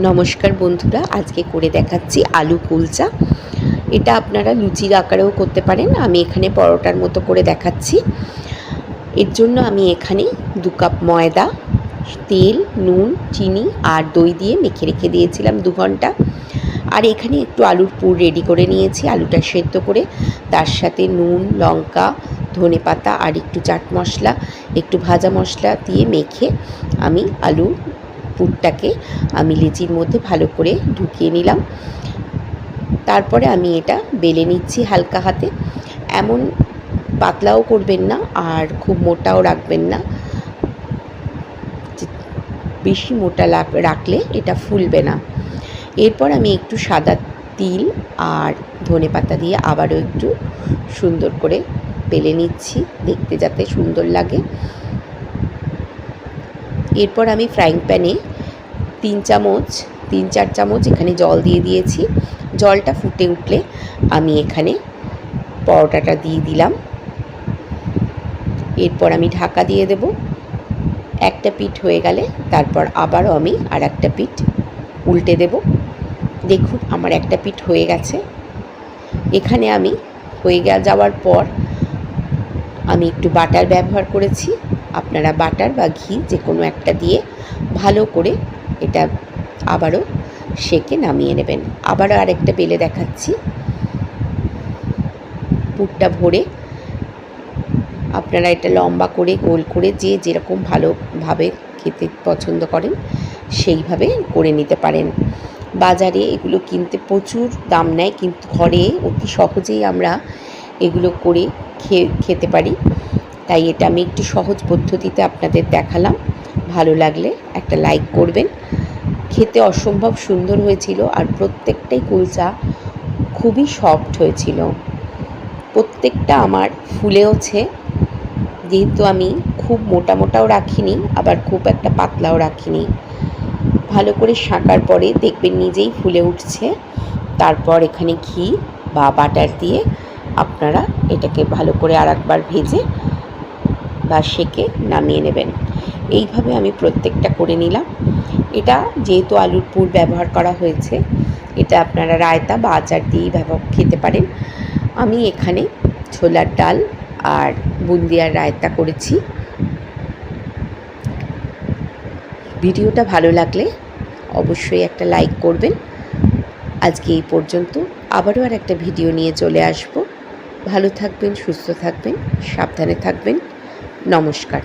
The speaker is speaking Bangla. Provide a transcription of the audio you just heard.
নমস্কার বন্ধুরা, আজকে করে দেখাচ্ছি আলু কুলচা। এটা আপনারা লুচির আকারেও করতে পারেন, আমি এখানে পরোটার মতো করে দেখাচ্ছি। এর জন্য আমি এখানে 2 কাপ ময়দা, তেল, নুন, চিনি আর দই দিয়ে মেখে রেখে দিয়েছিলাম 2 ঘন্টা। আর এখানে একটু আলুর পুর রেডি করে নিয়েছি, আলুটা সেদ্ধ করে তার সাথে নুন, লঙ্কা, ধনেপাতা আর একটু চাট মশলা, একটু ভাজা মশলা দিয়ে মেখে আমি আলুর পুরটাকে আমি লেচির মধ্যে ভালো করে ঢুকিয়ে নিলাম। তারপরে আমি এটা বেলে নিচ্ছি হালকা হাতে। এমন পাতলাও করবেন না আর খুব মোটাও রাখবেন না, বেশি মোটা রাখলে এটা ফুলবে না। এরপর আমি একটু সাদা তিল আর ধনেপাতা দিয়ে আবারও একটু সুন্দর করে বেলে নিচ্ছি, দেখতে যাতে সুন্দর লাগে। এরপর আমি ফ্রাইং প্যানে 3-4 চামচ এখানে জল দিয়ে দিয়েছি। জলটা ফুটে উঠলে আমি এখানে পরোটাটা দিয়ে দিলাম। এরপর আমি ঢাকা দিয়ে দেব। একটা পিঠ হয়ে গেলে তারপর আবারও আমি আর একটা পিঠ উল্টে দেব। দেখুন আমার একটা পিঠ হয়ে গেছে। এখানে আমি হয়ে যাওয়ার পর আমি একটু বাটার ব্যবহার করেছি। আপনারা বাটার বা ঘি যে কোনো একটা দিয়ে ভালো করে এটা আবারও সেকে নামিয়ে নেবেন। আবারও আরেকটা বেলে দেখাচ্ছি। পুরটা ভরে আপনারা এটা লম্বা করে গোল করে যে যেরকম ভালোভাবে খেতে পছন্দ করেন সেইভাবে করে নিতে পারেন। বাজারে এগুলো কিনতে প্রচুর দাম নেয়, কিন্তু ঘরে অতি সহজেই আমরা এগুলো করে খেতে পারি। তাই এটা আমি একটু সহজ পদ্ধতিতে আপনাদের দেখালাম। ভালো লাগলে একটা লাইক করবেন। খেতে অসম্ভব সুন্দর হয়েছিল আর প্রত্যেকটাই কুলচা খুবই সফট হয়েছিল। প্রত্যেকটা আমার ফুলেওছে, যেহেতু আমি খুব মোটাও রাখিনি আবার খুব একটা পাতলাও রাখিনি। ভালো করে শাঁকার পরে দেখবেন নিজেই ফুলে উঠছে। তারপর এখানে ঘি বা বাটার দিয়ে আপনারা এটাকে ভালো করে আরেকবার ভেজে বা সেকে নামিয়ে নেবেন। এইভাবে আমি প্রত্যেকটা করে নিলাম। এটা যেহেতু আলুর পুর ব্যবহার করা হয়েছে, এটা আপনারা রায়তা বা আচার দিয়েই খেতে পারেন। আমি এখানে ছোলার ডাল আর বুন্দিয়ার রায়তা করেছি। ভিডিওটা ভালো লাগলে অবশ্যই একটা লাইক করবেন। আজকে এই পর্যন্ত, আবারও আর একটা ভিডিও নিয়ে চলে আসব। ভালো থাকবেন, সুস্থ থাকবেন, সাবধানে থাকবেন। নমস্কার।